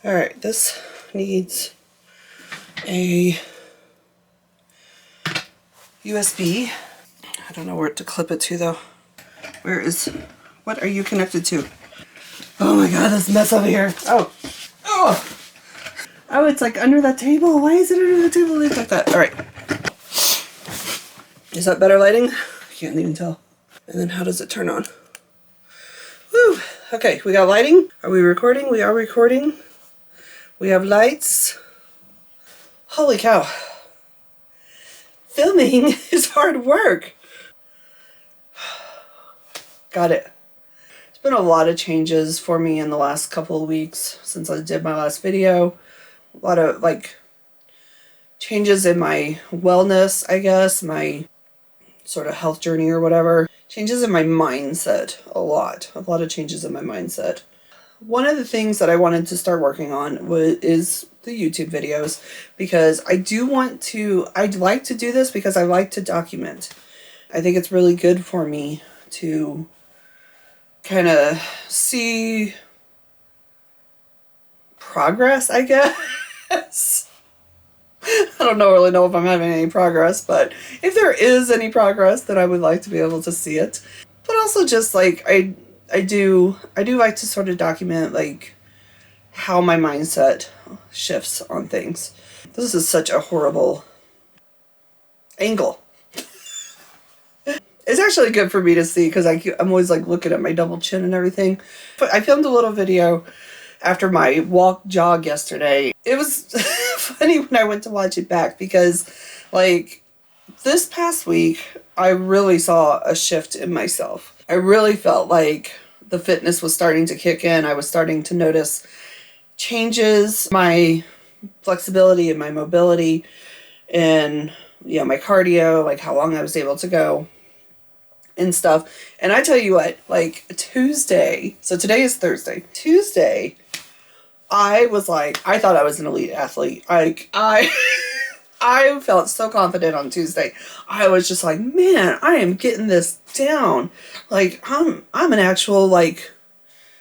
All right, this needs a USB. I don't know where to clip it to though. What are you connected to? Oh my god, this mess over here. Oh, it's like under that table. Why is it under the table like that? All right. Is that better lighting? I can't even tell. And then how does it turn on? Woo! Okay, we got lighting. Are we recording? We are recording. We have lights. Holy cow. Filming is hard work. Got it. There's been a lot of changes for me in the last couple of weeks since I did my last video. A lot of changes in my wellness, I guess, my sort of health journey or whatever. Changes in my mindset a lot of changes in my mindset. One of the things that I wanted to start working on is the YouTube videos, because I'd like to do this because I like to document. I think it's really good for me to kind of see progress, I guess. I don't really know if I'm having any progress, but if there is any progress, then I would like to be able to see it. But also just like I do like to sort of document like how my mindset shifts on things. This is such a horrible angle. It's actually good for me to see because I'm always like looking at my double chin and everything. But I filmed a little video after my jog yesterday. It was funny when I went to watch it back because like this past week I really saw a shift in myself. I really felt like the fitness was starting to kick in. I was starting to notice changes, my flexibility and my mobility, and my cardio, like how long I was able to go and stuff. And I tell you what, like Tuesday, so today is Thursday. Tuesday, I was like, I thought I was an elite athlete. I felt so confident on Tuesday. I was just like, man, I am getting this down. Like I'm an actual like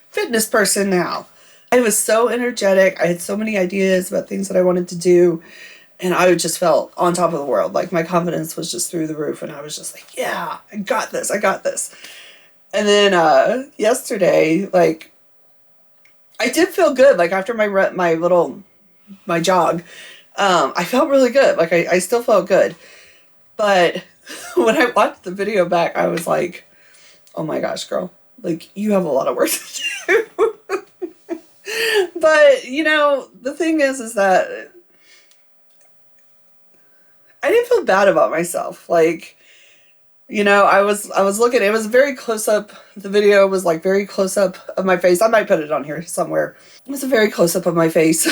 fitness person now. I was so energetic. I had so many ideas about things that I wanted to do. And I just felt on top of the world. Like my confidence was just through the roof. And I was just like, yeah, I got this. And then yesterday, like I did feel good. Like after my jog, I felt really good. Like I still felt good. But when I watched the video back, I was like, oh my gosh, girl, like you have a lot of work to do. But the thing is that I didn't feel bad about myself. Like, I was looking, it was very close up. The video was like very close up of my face. I might put it on here somewhere. It was a very close up of my face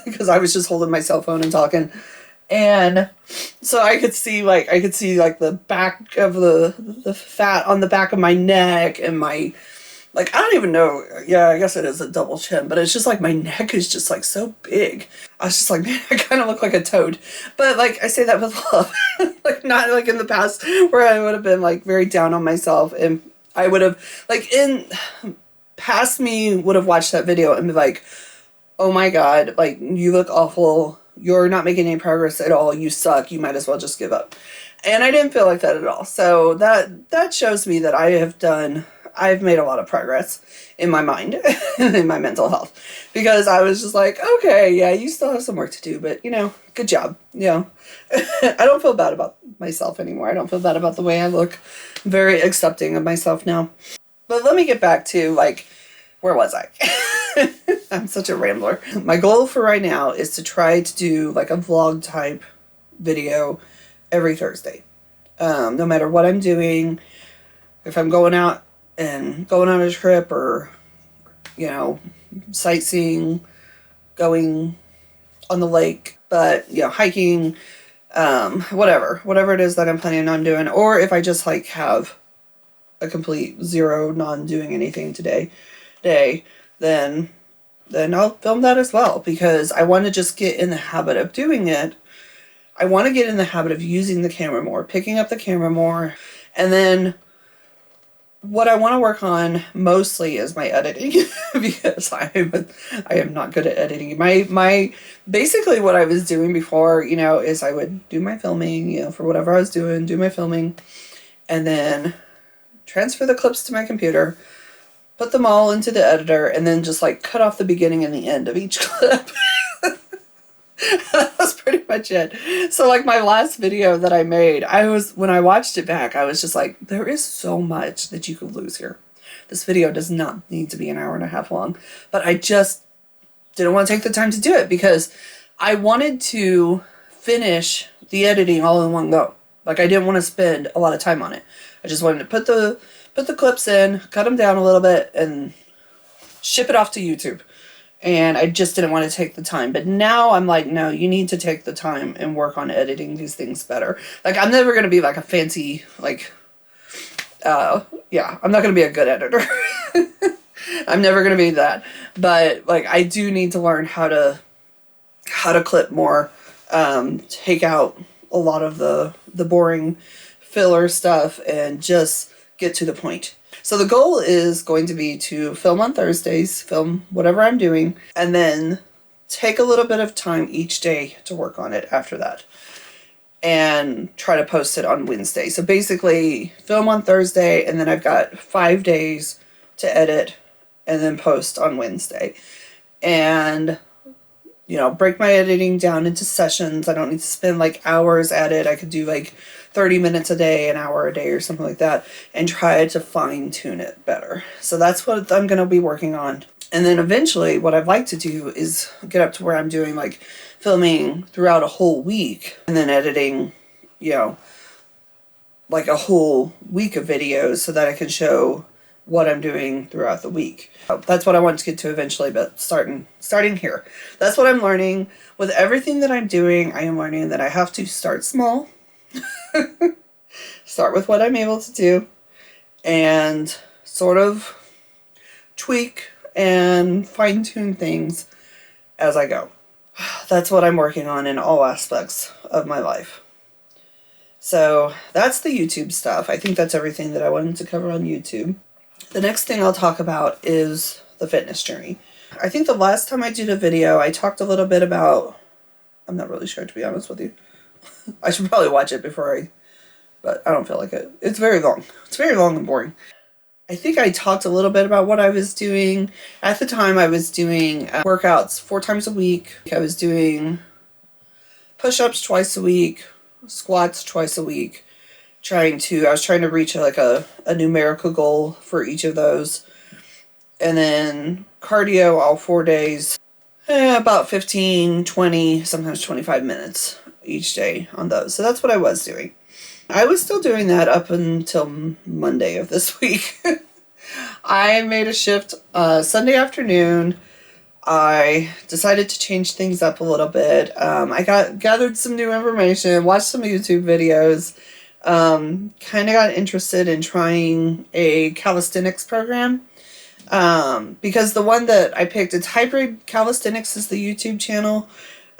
because I was just holding my cell phone and talking. And so I could see like the back of the fat on the back of my neck and my, like, I don't even know. Yeah, I guess it is a double chin, but it's just like my neck is just like so big. I was just like, man, I kind of look like a toad. But like, I say that with love. Like, not like in the past where I would have been like very down on myself. And I would have, like, in past me would have watched that video and be like, oh my God, like, you look awful. You're not making any progress at all. You suck. You might as well just give up. And I didn't feel like that at all. So that shows me that I've made a lot of progress in my mind and in my mental health, because I was just like, okay, yeah, you still have some work to do, but good job. I don't feel bad about myself anymore. I don't feel bad about the way I look. I'm very accepting of myself now. But let me get back to like, where was I? I'm such a rambler. My goal for right now is to try to do like a vlog type video every Thursday. No matter what I'm doing, if I'm going on a trip or, sightseeing, going on the lake, but, hiking, whatever it is that I'm planning on doing, or if I just like have a complete zero non-doing anything day, then I'll film that as well, because I want to just get in the habit of doing it. I want to get in the habit of using the camera more, picking up the camera more, and then what I want to work on mostly is my editing because I am not good at editing. My basically what I was doing before, you know, is I would do my filming, you know, for whatever I was doing, do my filming, and then transfer the clips to my computer, put them all into the editor, and then just like cut off the beginning and the end of each clip. That was pretty much it. So like my last video that I made, when I watched it back, I was just like, there is so much that you could lose here. This video does not need to be an hour and a half long, but I just didn't want to take the time to do it because I wanted to finish the editing all in one go. Like I didn't want to spend a lot of time on it. I just wanted to put the clips in, cut them down a little bit, and ship it off to YouTube. And I just didn't want to take the time. But now I'm like, no, you need to take the time and work on editing these things better. Like, I'm never going to be like a fancy, like, yeah, I'm not going to be a good editor. I'm never going to be that. But, like, I do need to learn how to clip more, take out a lot of the boring filler stuff and just get to the point. So the goal is going to be to film on Thursdays, film whatever I'm doing, and then take a little bit of time each day to work on it after that. And try to post it on Wednesday. So basically, film on Thursday, and then I've got 5 days to edit, and then post on Wednesday. And, you know, break my editing down into sessions. I don't need to spend like hours at it. I could do like 30 minutes a day, an hour a day, or something like that, and try to fine tune it better. So that's what I'm going to be working on. And then eventually what I'd like to do is get up to where I'm doing like filming throughout a whole week and then editing, you know, like a whole week of videos so that I can show what I'm doing throughout the week. That's what I want to get to eventually, but starting here. That's what I'm learning. With everything that I'm doing, I am learning that I have to start small. Start with what I'm able to do and sort of tweak and fine-tune things as I go. That's what I'm working on in all aspects of my life. So that's the YouTube stuff. I think that's everything that I wanted to cover on YouTube. The next thing I'll talk about is the fitness journey. I think the last time I did a video, I talked a little bit about, I'm not really sure, to be honest with you. I should probably watch it but I don't feel like it. It's very long. It's very long and boring. I think I talked a little bit about what I was doing. At the time, I was doing workouts 4 times a week. I was doing push-ups twice a week, squats twice a week. I was trying to reach like a numerical goal for each of those. And then cardio all 4 days, about 15, 20, sometimes 25 minutes each day on those. So that's what I was doing. I was still doing that up until Monday of this week. I made a shift Sunday afternoon. I decided to change things up a little bit. I gathered some new information, watched some YouTube videos, kind of got interested in trying a calisthenics program. Because the one that I picked, it's Hybrid Calisthenics is the YouTube channel.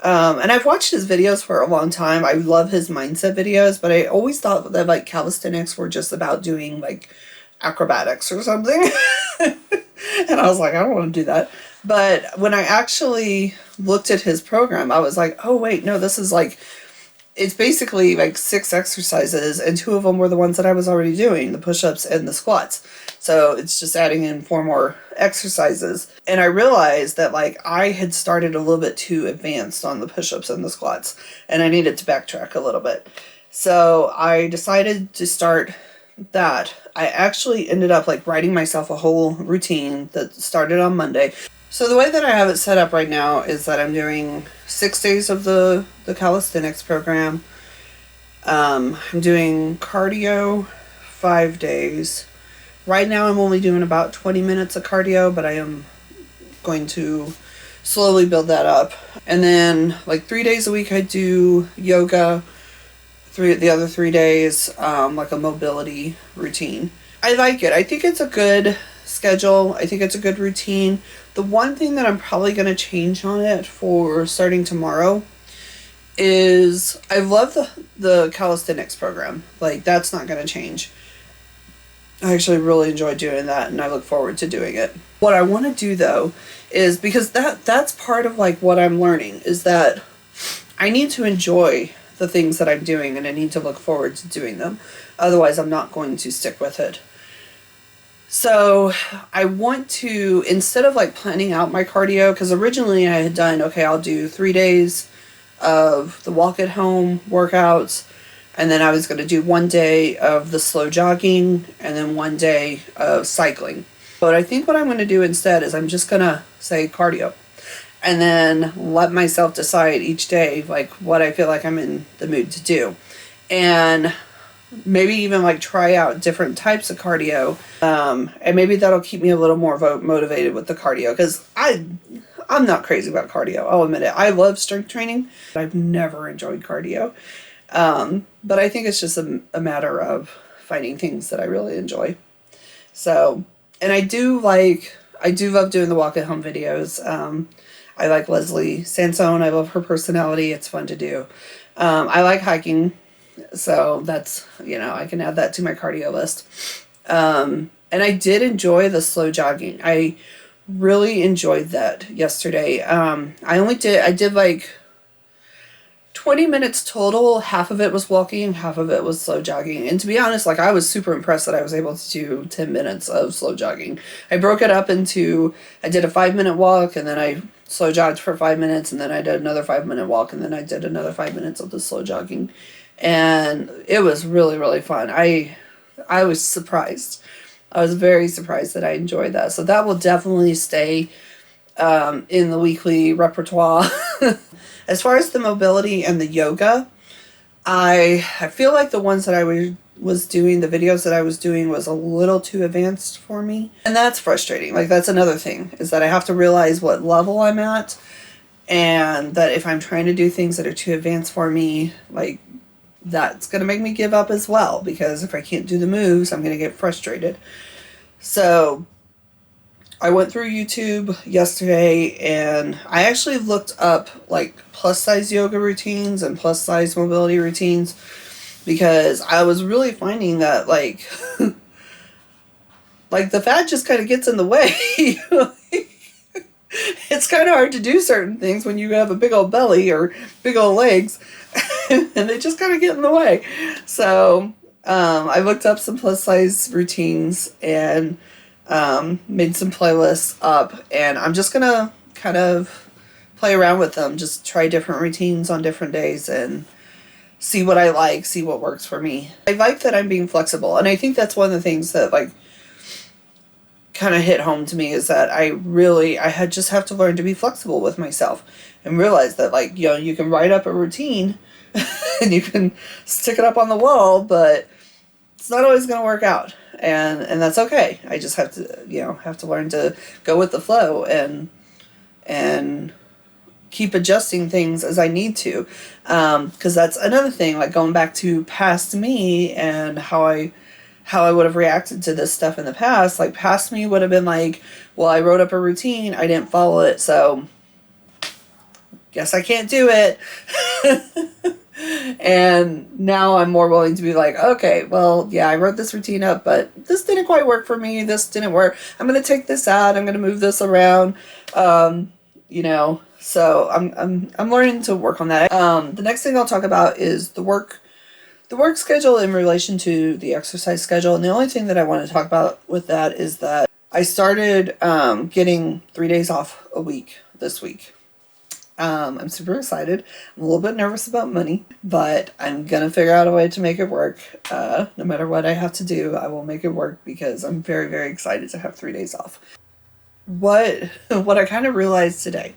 And I've watched his videos for a long time. I love his mindset videos, but I always thought that like calisthenics were just about doing like acrobatics or something. And I was like, I don't want to do that. But when I actually looked at his program, I was like, oh wait, no, this is like, it's basically like 6 exercises, and 2 of them were the ones that I was already doing, the push-ups and the squats. So it's just adding in 4 more exercises. And I realized that like I had started a little bit too advanced on the push-ups and the squats, and I needed to backtrack a little bit. So I decided to start that. I actually ended up like writing myself a whole routine that started on Monday. So the way that I have it set up right now is that I'm doing 6 days of the calisthenics program. I'm doing cardio 5 days. Right now I'm only doing about 20 minutes of cardio, but I am going to slowly build that up. And then like 3 days a week I do yoga. The other 3 days, like a mobility routine. I like it. I think it's a good schedule. I think it's a good routine. The one thing that I'm probably going to change on it for starting tomorrow is I love the calisthenics program. Like, that's not going to change. I actually really enjoy doing that, and I look forward to doing it. What I want to do though is, because that's part of like what I'm learning, is that I need to enjoy the things that I'm doing, and I need to look forward to doing them. Otherwise, I'm not going to stick with it. So I want to, instead of like planning out my cardio, because originally I had done, okay, I'll do 3 days of the walk at home workouts, and then I was going to do 1 day of the slow jogging, and then 1 day of cycling. But I think what I'm going to do instead is I'm just going to say cardio, and then let myself decide each day like what I feel like I'm in the mood to do. And maybe even like try out different types of cardio, and maybe that'll keep me a little more motivated with the cardio, because I'm not crazy about cardio, I'll admit it. I love strength training, but I've never enjoyed cardio. But I think it's just a matter of finding things that I really enjoy. So, and I do love doing the walk at home videos. I like Leslie Sansone. I love her personality. It's fun to do. I like hiking. So that's, I can add that to my cardio list. And I did enjoy the slow jogging. I really enjoyed that yesterday. I did like 20 minutes total. Half of it was walking, half of it was slow jogging. And to be honest, like I was super impressed that I was able to do 10 minutes of slow jogging. I broke it up into, I did a 5-minute walk, and then I slow jogged for 5 minutes, and then I did another 5-minute walk, and then I did another 5 minutes of the slow jogging. And it was really, really fun. I was surprised. I was very surprised that I enjoyed that. So that will definitely stay in the weekly repertoire. As far as the mobility and the yoga, I feel like the ones that I was doing, the videos that I was doing, was a little too advanced for me. And that's frustrating. Like, that's another thing, is that I have to realize what level I'm at, and that if I'm trying to do things that are too advanced for me, like, that's going to make me give up as well, because if I can't do the moves, I'm going to get frustrated. So I went through YouTube yesterday, and I actually looked up like plus size yoga routines and plus size mobility routines, because I was really finding that like like the fat just kind of gets in the way. It's kind of hard to do certain things when you have a big old belly or big old legs, and they just kind of get in the way. So I looked up some plus size routines and made some playlists up, and I'm just gonna kind of play around with them, just try different routines on different days and see what I like, see what works for me. I like that I'm being flexible, and I think that's one of the things that like kind of hit home to me, is that I had just have to learn to be flexible with myself and realize that like, you can write up a routine and you can stick it up on the wall, but it's not always going to work out, and that's okay. I just have to learn to go with the flow and keep adjusting things as I need to, because that's another thing, like going back to past me and how I would have reacted to this stuff in the past. Like, past me would have been like, well, I wrote up a routine, I didn't follow it, so guess I can't do it. And now I'm more willing to be like, okay, well, yeah, I wrote this routine up, but this didn't quite work for me. This didn't work. I'm going to take this out. I'm going to move this around. So I'm learning to work on that. The next thing I'll talk about is the work schedule in relation to the exercise schedule. And the only thing that I want to talk about with that is that I started getting 3 days off a week this week. I'm super excited. I'm a little bit nervous about money, but I'm going to figure out a way to make it work. No matter what I have to do, I will make it work, because I'm very, very excited to have 3 days off. What I kind of realized today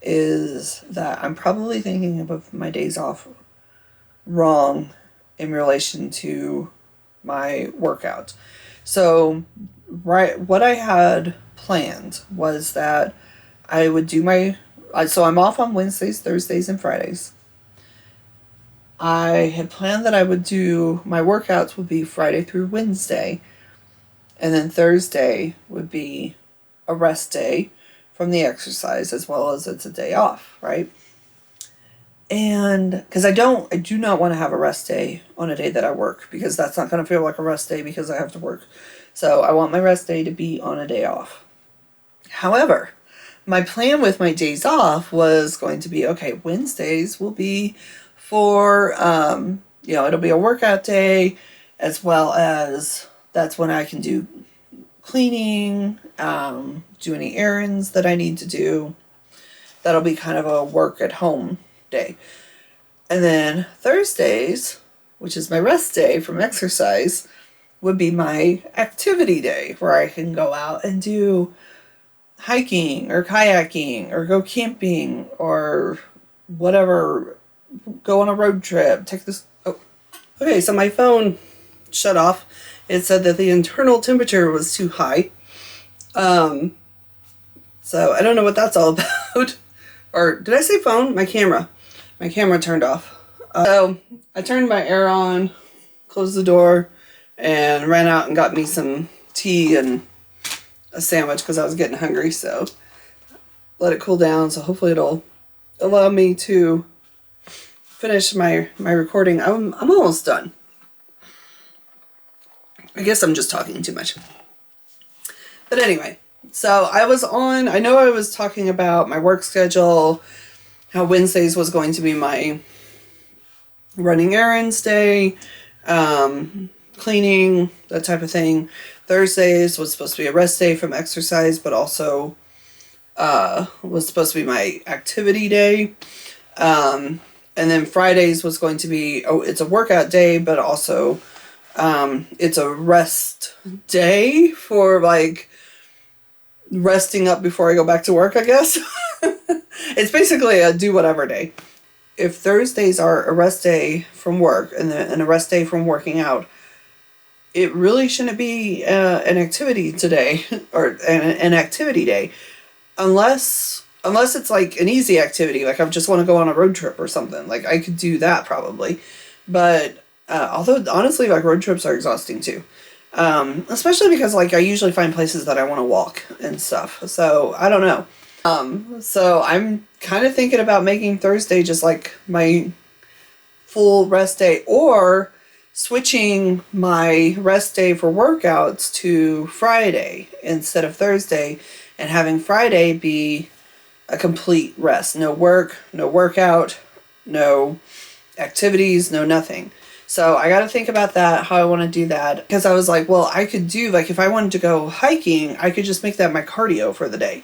is that I'm probably thinking of my days off wrong in relation to my workout. So, what I had planned was that I would do so I'm off on Wednesdays, Thursdays, and Fridays. I had planned that I would do, my workouts would be Friday through Wednesday, and then Thursday would be a rest day from the exercise, as well as it's a day off, right? And because I do not want to have a rest day on a day that I work, because that's not going to feel like a rest day because I have to work. So I want my rest day to be on a day off. However, my plan with my days off was going to be, okay, Wednesdays will be for, it'll be a workout day, as well as that's when I can do cleaning, do any errands that I need to do. That'll be kind of a work at home day. And then Thursdays, which is my rest day from exercise, would be my activity day, where I can go out and do hiking or kayaking or go camping or whatever, go on a road trip, take this. Oh, okay, so my phone shut off. It said that the internal temperature was too high. So I don't know what that's all about. Or did I say phone? My camera. My camera turned off. So I turned my air on, closed the door, and ran out and got me some tea and a sandwich because I was getting hungry. So let it cool down. So hopefully it'll allow me to finish my recording. I'm almost done. I guess I'm just talking too much. But anyway, so I know I was talking about my work schedule, how Wednesdays was going to be my running errands day, cleaning, that type of thing. Thursdays was supposed to be a rest day from exercise, but also was supposed to be my activity day. And then Fridays was going to be, it's a workout day, but also it's a rest day for like resting up before I go back to work, I guess. It's basically a do whatever day. If Thursdays are a rest day from work and a rest day from working out, it really shouldn't be an activity today or an activity day, unless it's like an easy activity, like I just want to go on a road trip or something. Like I could do that probably, but although honestly, like road trips are exhausting too, especially because like I usually find places that I want to walk and stuff. So I don't know. So I'm kind of thinking about making Thursday just like my full rest day, or switching my rest day for workouts to Friday instead of Thursday, and having Friday be a complete rest. No work, no workout, no activities, no nothing. So I got to think about that, how I want to do that. Because I was like, well, I could do, like, if I wanted to go hiking, I could just make that my cardio for the day.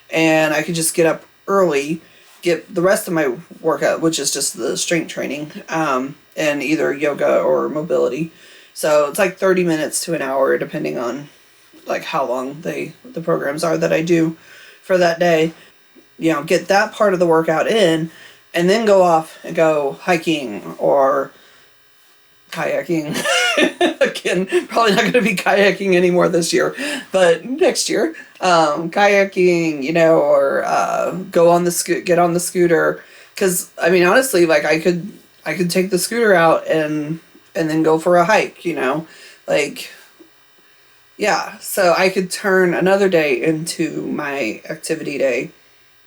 And I could just get up early, get the rest of my workout, which is just the strength training, and either yoga or mobility. So it's like 30 minutes to an hour, depending on like how long the programs are that I do for that day. You know, get that part of the workout in, and then go off and go hiking or kayaking. Again, probably not going to be kayaking anymore this year, but next year, kayaking, you know, or get on the scooter. Because I mean, honestly, like I could take the scooter out and then go for a hike. You know, like yeah. So I could turn another day into my activity day,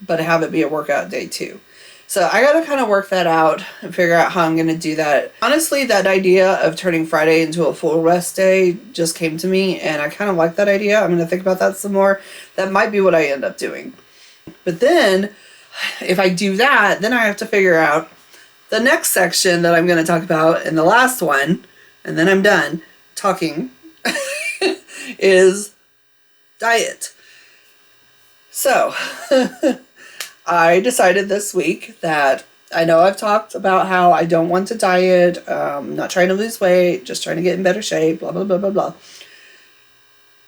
but have it be a workout day too. So I got to kind of work that out and figure out how I'm going to do that. Honestly, that idea of turning Friday into a full rest day just came to me, and I kind of like that idea. I'm going to think about that some more. That might be what I end up doing. But then, if I do that, then I have to figure out the next section that I'm going to talk about, and the last one, and then I'm done talking, is diet. So... I decided this week that I know I've talked about how I don't want to diet, not trying to lose weight, just trying to get in better shape, blah, blah, blah, blah, blah.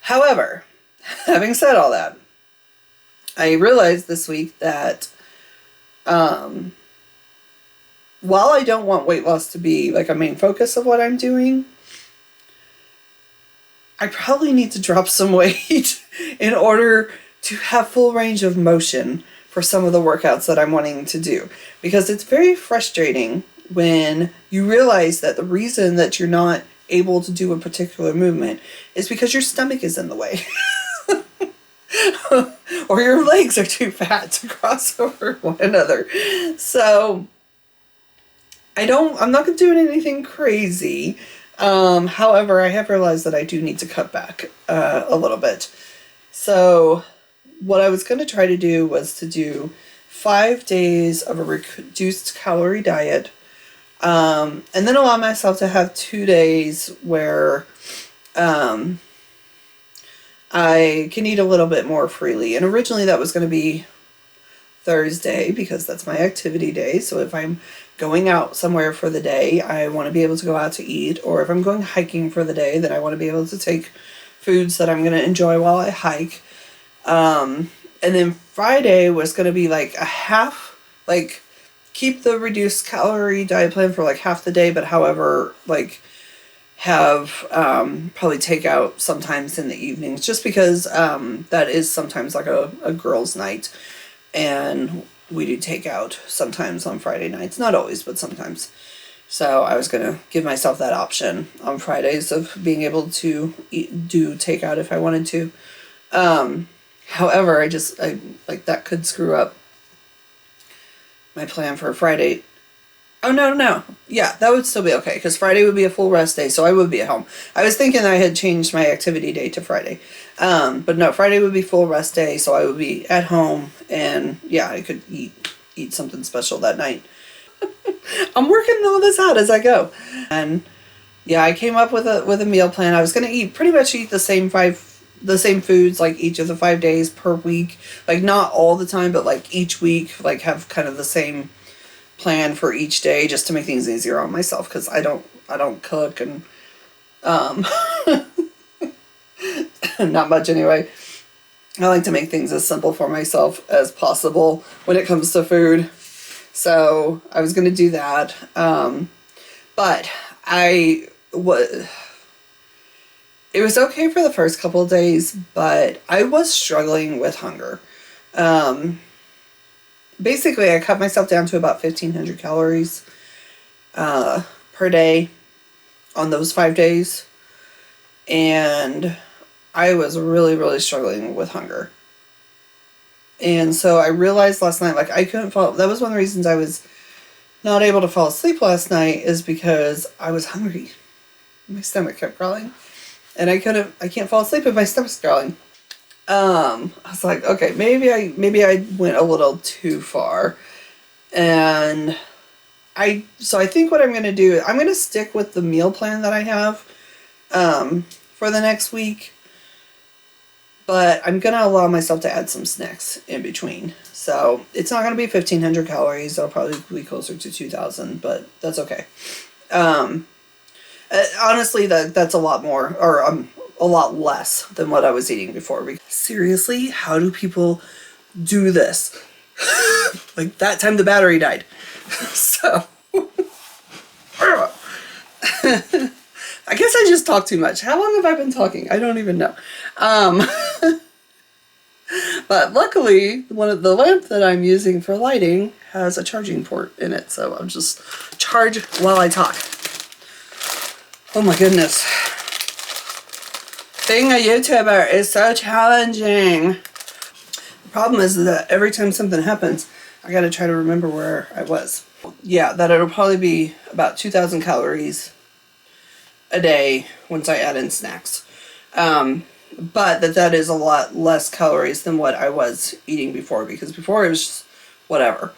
However, having said all that, I realized this week that while I don't want weight loss to be like a main focus of what I'm doing, I probably need to drop some weight in order to have full range of motion for some of the workouts that I'm wanting to do. Because it's very frustrating when you realize that the reason that you're not able to do a particular movement is because your stomach is in the way. Or your legs are too fat to cross over one another. So I'm not doing anything crazy. However, I have realized that I do need to cut back a little bit. So what I was going to try to do was to do 5 days of a reduced calorie diet, and then allow myself to have 2 days where I can eat a little bit more freely. And originally that was going to be Thursday because that's my activity day. So if I'm going out somewhere for the day, I want to be able to go out to eat. Or if I'm going hiking for the day, then I want to be able to take foods that I'm going to enjoy while I hike. And then Friday was going to be like a half, like keep the reduced calorie diet plan for like half the day, but however, like have probably take out sometimes in the evenings just because that is sometimes like a girls' night. And we do take out sometimes on Friday nights. Not always, but sometimes. So I was going to give myself that option on Fridays of being able to do takeout if I wanted to. However, I like that could screw up my plan for Friday. Oh, no. Yeah, that would still be okay because Friday would be a full rest day, so I would be at home. I was thinking I had changed my activity day to Friday. But no, Friday would be full rest day, so I would be at home and yeah, I could eat something special that night. I'm working all this out as I go. And yeah, I came up with a meal plan. I was going to pretty much eat the same foods like each of the 5 days per week. Like not all the time, but like each week, like have kind of the same plan for each day just to make things easier on myself because I don't cook and not much anyway. I like to make things as simple for myself as possible when it comes to food. So I was going to do that. But it was okay for the first couple of days, but I was struggling with hunger. Basically, I cut myself down to about 1,500 calories per day on those 5 days. And I was really, really struggling with hunger. And so I realized last night, like I couldn't fall. That was one of the reasons I was not able to fall asleep last night is because I was hungry. My stomach kept growling. And I can't fall asleep if my stomach's growling. I was like, okay, maybe I went a little too far. And so I think what I'm going to do, I'm going to stick with the meal plan that I have, for the next week. But I'm going to allow myself to add some snacks in between. So it's not going to be 1,500 calories. It'll probably be closer to 2,000, but that's okay. Honestly, that's a lot more, or a lot less than what I was eating before. Seriously, how do people do this? Like that time the battery died. So I guess I just talked too much. How long have I been talking? I don't even know. But luckily, one of the lamp that I'm using for lighting has a charging port in it, so I'll just charge while I talk. Oh my goodness. Being a YouTuber is so challenging. The problem is that every time something happens, I gotta try to remember where I was. Yeah, that it'll probably be about 2,000 calories a day once I add in snacks. But that is a lot less calories than what I was eating before, because before it was just whatever.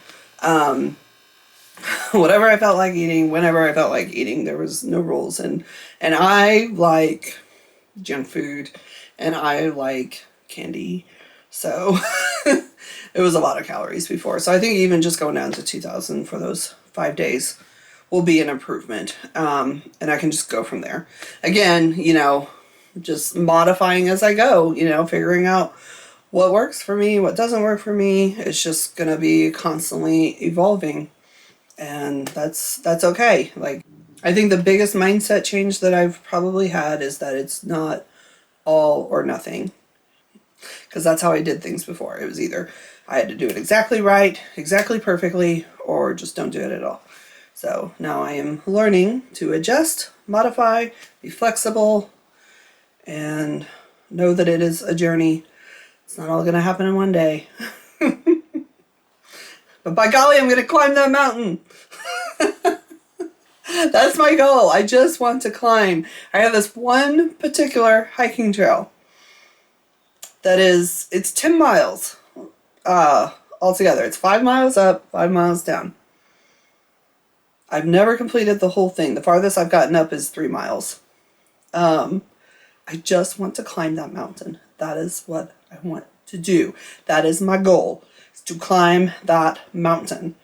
Whatever I felt like eating, whenever I felt like eating, there was no rules. And I like junk food and I like candy. So it was a lot of calories before. So I think even just going down to 2,000 for those 5 days will be an improvement. And I can just go from there. Again, just modifying as I go, figuring out what works for me, what doesn't work for me. It's just going to be constantly evolving. And that's okay. Like, I think the biggest mindset change that I've probably had is that it's not all or nothing. Because that's how I did things before. It was either I had to do it exactly right, exactly perfectly, or just don't do it at all. So now I am learning to adjust, modify, be flexible, and know that it is a journey. It's not all going to happen in one day. But by golly, I'm going to climb that mountain. That's my goal. I just want to climb. I have this one particular hiking trail that is, it's 10 miles altogether. It's 5 miles up, 5 miles down. I've never completed the whole thing. The farthest I've gotten up is 3 miles. I just want to climb that mountain. That is what I want to do. That is my goal, is to climb that mountain.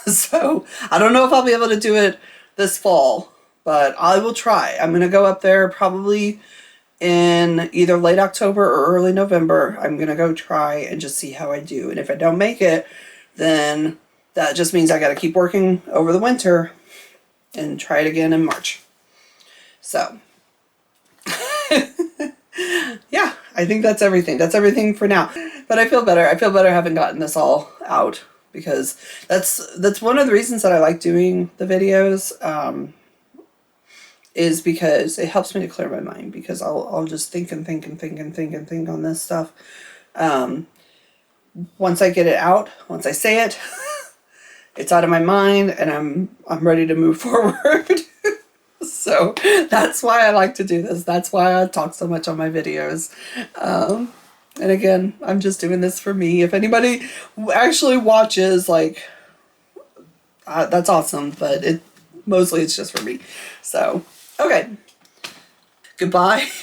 So I don't know if I'll be able to do it this fall, but I will try. I'm going to go up there probably in either late October or early November. I'm going to go try and just see how I do. And if I don't make it, then that just means I got to keep working over the winter and try it again in March. So yeah, I think that's everything. That's everything for now. But I feel better. I feel better having gotten this all out, because that's one of the reasons that I like doing the videos, is because it helps me to clear my mind, because I'll just think and think and think and think and think on this stuff. Once I get it out, once I say it, it's out of my mind and I'm ready to move forward. So that's why I like to do this. That's why I talk so much on my videos. And again, I'm just doing this for me. If anybody actually watches, like, that's awesome. But mostly it's just for me. So, okay. Goodbye.